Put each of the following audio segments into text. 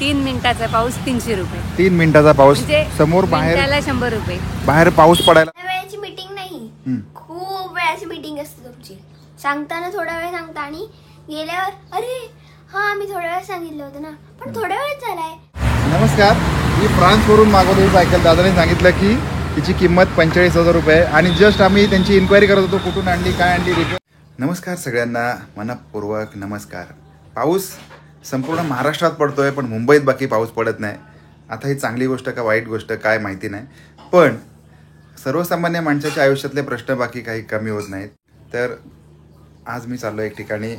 3 मिनिटाचा पाऊस 300 रुपये. 3 मिनिटाचा पाऊस म्हणजे समोर बाहेर मिनिटाला 100 रुपये. बाहेर पाऊस पडायला. वेळेची मीटिंग नाही, खूप वेळाची मीटिंग असते तुमची. सांगताना थोडा वेळ सांगता आणि गेल्यावर अरे हा मी थोड्या वेळ सांगितलं होतं ना, पण थोड्या वेळ झालाय. नमस्कार, मी फ्रान्सवरून मागवलेली सायकल. दादाने सांगितलं की तिची किंमत 45,000 रुपये आणि जस्ट आम्ही त्यांची इन्क्वायरी करत होतो, कुठून आणली, काय आणली, रिपेअर. नमस्कार सगळ्यांना, मनपूर्वक नमस्कार. पाऊस संपूर्ण महाराष्ट्रात पडतोय, पण मुंबईत बाकी पाऊस पडत नाही. आता ही चांगली गोष्ट का वाईट गोष्ट काय माहिती नाही, पण सर्वसामान्य माणसाच्या आयुष्यातले प्रश्न बाकी काही कमी होत नाहीत. तर आज मी चाललो एक ठिकाणी,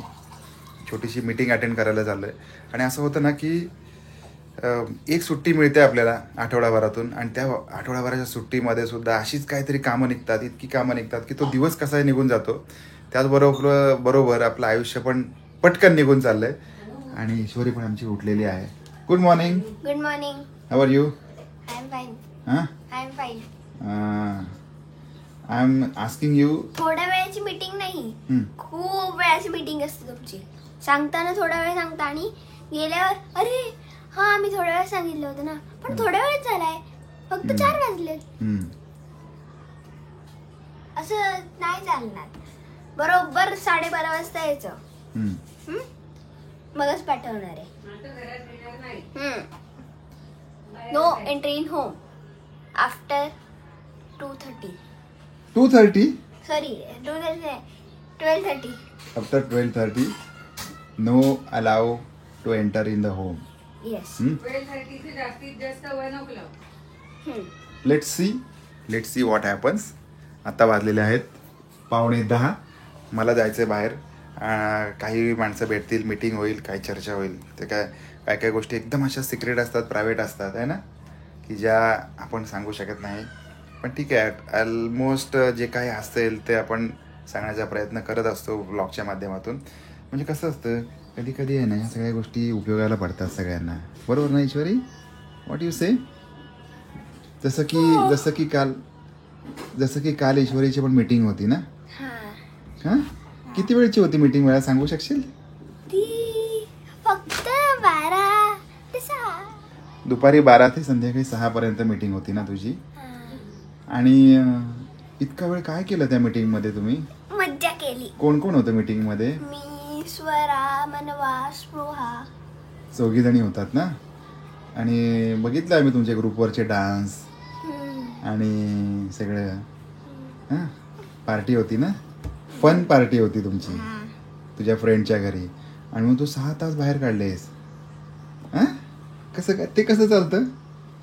छोटीशी मीटिंग अटेंड करायला चाललो आहे. आणि असं होतं ना की एक सुट्टी मिळते आपल्याला आठवडाभरातून, आणि त्या आठवडाभराच्या सुट्टीमध्ये सुद्धा अशीच काहीतरी कामं निघतात, इतकी कामं निघतात की तो दिवस कसाही निघून जातो. त्याचबरोबर आपलं आयुष्य पण पटकन निघून चाललंय. आणि ईश्वरी पण आमची उठलेली आहे. Good morning. Good morning. How are you? I am fine. I am fine. I am asking you. थोड्या वेळाची मीटिंग नाही, खूप वेळाची मीटिंग असते तुमची. सांगताना थोडा वेळ सांगता आणि गेल्यावर अरे हा मी थोड्या वेळ सांगितलं होतं ना, पण थोड्या वेळ झालाय, फक्त 4 वाजले. असं नाही चालणार. बरोबर 12:30 वाजता यायचं, मगच पाठवणार आहे. No entry in home after 2:30. 2:30? Sorry 12:30. After 12:30 no allow to enter in the home. Yes. 12:30 से जास्तीत जास्त 1 o'clock. Let's see what happens. आता वाजलेले आहेत 9:15. मला जायचं आहे बाहेर. काही माणसं भेटतील, मीटिंग होईल, काही चर्चा होईल. ते काय गोष्टी एकदम अशा सिक्रेट असतात, प्रायव्हेट असतात आहे ना, की ज्या आपण सांगू शकत नाही. पण ठीक आहे, ऑलमोस्ट जे काही असेल ते आपण सांगण्याचा प्रयत्न करत असतो ब्लॉगच्या माध्यमातून. म्हणजे कसं असतं, कधी कधी आहे ना, या सगळ्या गोष्टी उपयोगाला पडतात सगळ्यांना. बरोबर ना ईश्वरी? व्हॉट यू से? जसं की काल ईश्वरीची पण मीटिंग होती ना. हां, किती वेळची होती मीटिंग, मला सांगू शकशील? ती फक्त 12 ते 6. दुपारी 12 ते संध्याकाळी 6 पर्यंत मीटिंग होती ना तुझी. आणि इतका वेळ काय केलं त्या मीटिंग मध्ये तुम्ही? मज्जा केली. कोण कोण होतं मीटिंग मध्ये? मी, स्वरा, मनवा, स्पृहा. 4 जणी होतात ना. आणि बघितलं आम्ही तुमच्या ग्रुपवरचे डान्स आणि सगळं. हां, पार्टी होती ना, फन पार्टी होती तुमची तुझ्या फ्रेंडच्या घरी. आणि मग तू 6 तास बाहेर काढलेस. हां, कसं काय? ते कसं चालतं?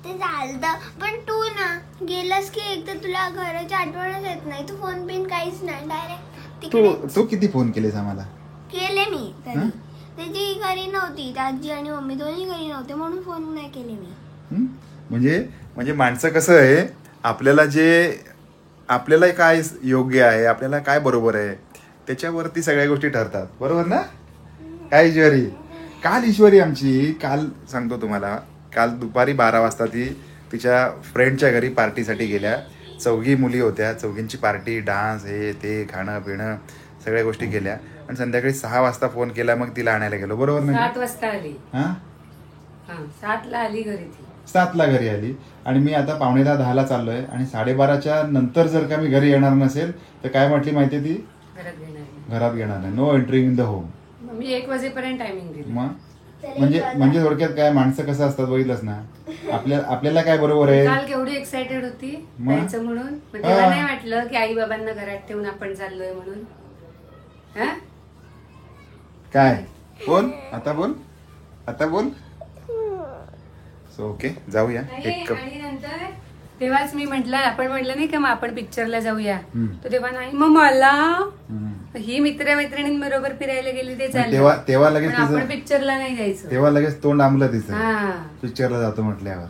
ते चालतं, पण तू ना गेलास की एकदा तुला घराची आठवणच येत नाही. तू फोन बिन काहीच नाही, डायरेक्ट तू किती फोन केलेस आम्हाला? केले मी तरी. त्याची घरी नव्हती, आजी आणि मम्मी दोन्ही घरी नव्हते, म्हणून फोन नाही केले मी. म्हणजे माणसं कसं आहे, आपल्याला काय योग्य आहे, आपल्याला काय बरोबर आहे, त्याच्यावरती सगळ्या गोष्टी ठरतात. बरोबर ना? काय ईश्वरी? काल ईश्वरी आमची, काल सांगतो तुम्हाला, काल दुपारी 12 वाजता ती तिच्या फ्रेंडच्या घरी पार्टीसाठी गेल्या. 4 मुली होत्या, 4ची पार्टी, डान्स, हे ते, खाणं पिणं सगळ्या गोष्टी केल्या. आणि संध्याकाळी 6 वाजता फोन केला, मग तिला आणायला गेलो. बरोबर ना? 7 वाजता आली. हां, 7ला आली घरी ती. 7ला घरी आली. आणि मी आता 9:45-10ला चाललोय. आणि 12:30च्या नंतर जर का मी घरी येणार नसेल तर काय म्हटली माहितीये ती? घरात घेणार नाही. No entering in the home. मी 1 वाजेपर्यंत टायमिंग दिली. मग म्हणजे थोडक्यात काय, माणसं कसं असतात बघितलंच ना. आपल्याला काय बरोबर आहे. काल केवढी एक्साइटेड होती जायचं म्हणून. तेव्हा नाही वाटलं की आई बाबांना घरात ठेवून आपण चाललोय म्हणून. काय बोल आता बोल. सो ओके, जाऊया. आणि नंतर तेव्हाच मी आपण म्हटलं नाही का, मग आपण पिक्चरला जाऊया. तर तेव्हा नाही, मग मला ही मित्रमैत्रिणींबरोबर फिरायला गेली ते चाललं. तेव्हा लगेच आपण पिक्चरला नाही जायचं. तेव्हा लगेच तोंड आंबलं तिचं, पिक्चरला जातो म्हटल्यावर.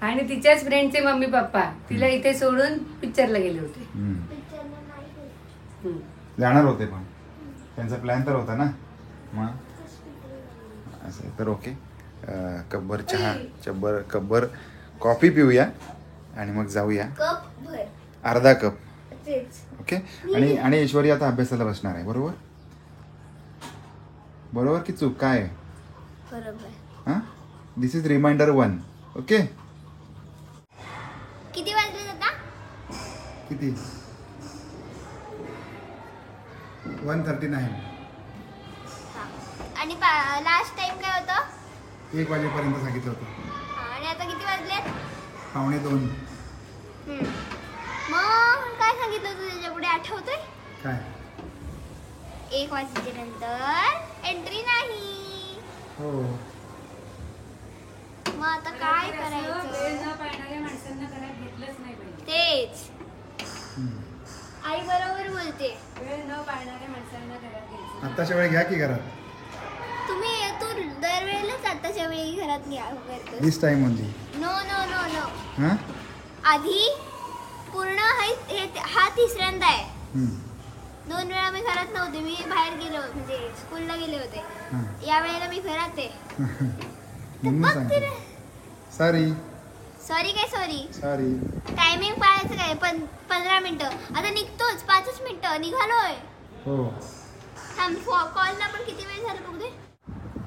आणि तिच्याच फ्रेंडचे मम्मी पप्पा तिला इथे सोडून पिक्चरला गेले होते. जाणार होते, पण त्यांचा प्लॅन तर होता ना. मग असं तर ओके, कब्बर चहा, कब्बर कॉफी पिऊया आणि मग जाऊया. अर्धा कप. ओके. आणि ईश्वरी आता अभ्यासाला बसणार आहे. बरोबर की चूक? काय बरोबर. हां, दिस इज रिमाइंडर 1. ओके. किती वाजले आता? किती? 1:39. आणि लास्ट टाइम काय होतं? 1 वाजेपर्यंत सांगितलं होतं. आणि आता किती वाजले? 1:45. मग काय सांगितलं होतं त्याच्या पुढे आठवतंय? काय? 1 वाजेनंतर एंट्री नाही. हो. मग आता काय वेळ करायचं? न पाळणाऱ्या माणसांना घरात घेतलंच नाही पाहिजे. तेच आई बरोबर बोलते. वेळ न पाळणाऱ्या माणसांना घरात घ्यायचं. आत्ताच्या वेळ घ्या की घरात. तू दरवेळेलाच आताच्या वेळी घरात करतो. This time only. No no no no. हां. आधी पूर्ण हा तिसऱ्यांदा आहे. 2 वेळा मी घरात नव्हते. मी बाहेर गेलो म्हणजे स्कूलला गेले होते. हां. या वेळेला मी घरात आहे. म्हणून बघ सांगतो. तिने. सॉरी. सॉरी काय सॉरी? सॉरी. टायमिंग पाळायचं काय? 15 मिनिटं. आता निघतोच. 5च मिनिटं निघालोय. हो. थांब कॉलला पण किती वेळ झाला बघू दे.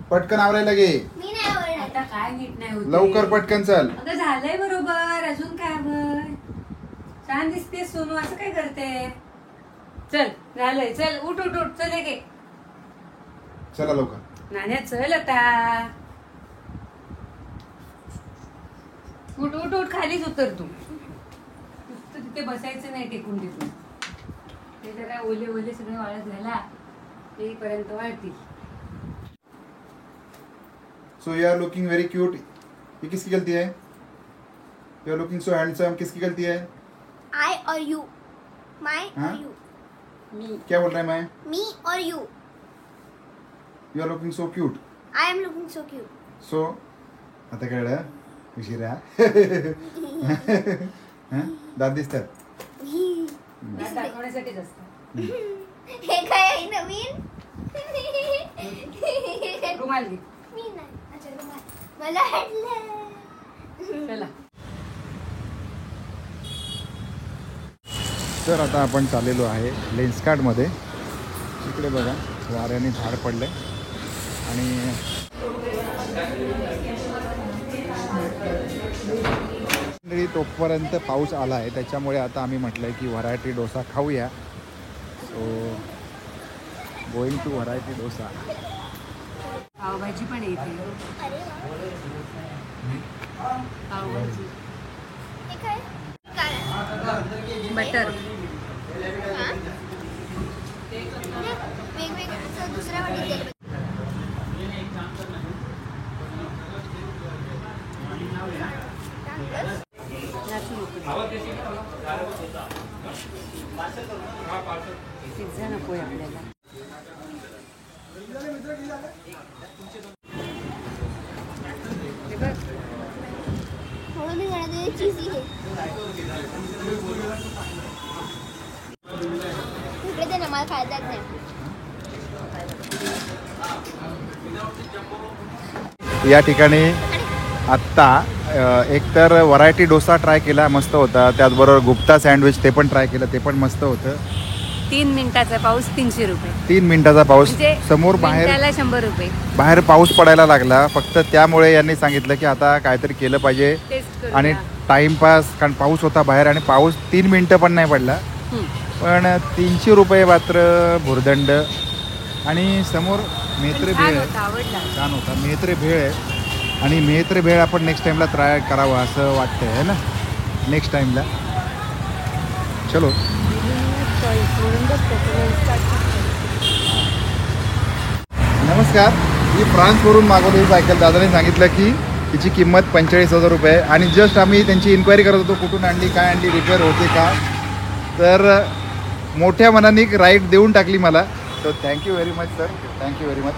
पटकन आवरायला घे. मी नाही आवडणार. आता काय नीट नाही होत. लवकर पटकन चल. अगं झालंय बरोबर. अजून काय हवंय? छान दिसते सोनू. असं काय करते? चल झालंय. चल उठ उठ उठ. चल एक एक. चला लवकर. नाण्या चल आता. उठ उठ उठ. खालीच उतर तू. नुसतं तिथे बसायचं नाही टेकून टेकून. ते जरा ओले ओले सगळे वाळत घाला. तेपर्यंत वाळतील. So you are looking very cute. ये किसकी गलती है? You are looking so handsome. किसकी गलती है? I or you. My हाँ? or you. मी क्या बोल रहा है मैं? Me or you. You are looking so cute. I am looking so cute. So आता कळलं? उशिरा. दात दिसतात. दात दाखवण्यासाठीच असतं. हे काय आहे नवीन? रुमाल घे. मी नाही. अच्छा रुमाल. मला वाटलं. चला. तर आता आपण चाललेलो आहे लेन्सकार्टमध्ये. इकडे बघा वाऱ्याने झाड पडलंय आणि तोपर्यंत पाऊस आला आहे. त्याच्यामुळे आता आम्ही म्हटलं की व्हरायटी डोसा खाऊया. So going to variety dosa. Pav bhaji पण येते. पावभाजी हे काय? काय? बटर. हा? वेगवेगळं दुसऱ्या वाटीत दिलं. पिझ्झा नकोय आपल्याला. हे बघ. म्हणून मी म्हणते चीजी आहे. इकडे ते ना मला खायला नाही. या ठिकाणी आत्ता एकतर व्हरायटी डोसा ट्राय केला, मस्त होता. त्याचबरोबर गुप्ता सँडविच ते पण ट्राय केलं, ते पण मस्त होतं. 3 मिनिटाचा पाऊस 300 रुपये. 3 मिनिटाचा पाऊस. म्हणजे समोर बाहेर मिनिटाला 100 रुपये. बाहेर पाऊस पडायला लागला. फक्त त्यामुळे यांनी सांगितलं की आता काहीतरी केलं पाहिजे. टेस्ट करूया. आणि टाइमपास, कारण पाऊस होता बाहेर आणि पाऊस 3 मिनिटं पण नाही पडला. पण 300 रुपये मात्र भुर्दंड. आणि समोर मेत्रे भेळ आहे. आवडला. छान होता. मेत्रे भेळ आहे आणि मेत्रे भेळ आपण नेक्स्ट टाइमला ट्राय करावं असं वाटतंय है ना, नेक्स्ट टाइमला. चलो. नमस्कार. ही फ्रान्सवरून मागवलेली सायकल. दादाने सांगितलं की तिची किंमत 45,000 रुपये आणि जस्ट आम्ही त्यांची इन्क्वायरी करत होतो कुठून आणली, काय आणली, रिपेअर होते का. तर मोठ्या मनाने राईड देऊन टाकली मला. So thank you very much sir. Thank you very much.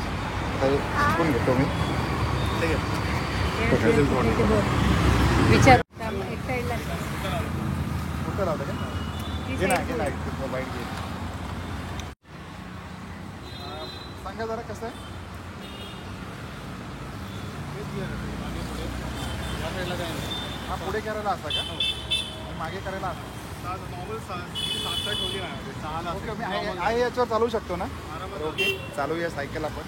तर शिकून घेतो मी. ठीक आहे. विचार एक साईडला कुठं लावतं का? घे ना, घे ना, मोबाईल घे. सांगा जरा कसं आहे. हा पुढे करायला असता का आणि मागे करायला असता. ओके. मी आहे याच्यावर चालवू शकतो ना. ओके चालूया सायकल आपण.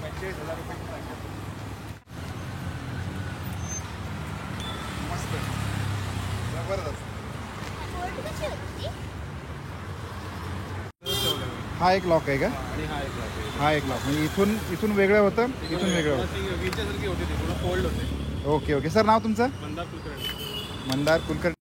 45,000 रुपयाची सायकल. जबरदस्त. बोट कशी होती? हा एक लॉक आहे का? आणि हा एक लाख हा एक लॉक म्हणजे इथून वेगळं होतं, इथून वेगळं होतं. वीजच्यासारखी होती ती, थोडं फोल्ड होते. ओके ओके सर, नाव तुमचं? मंदार कुलकर्णी. मंदार कुलकर्णी.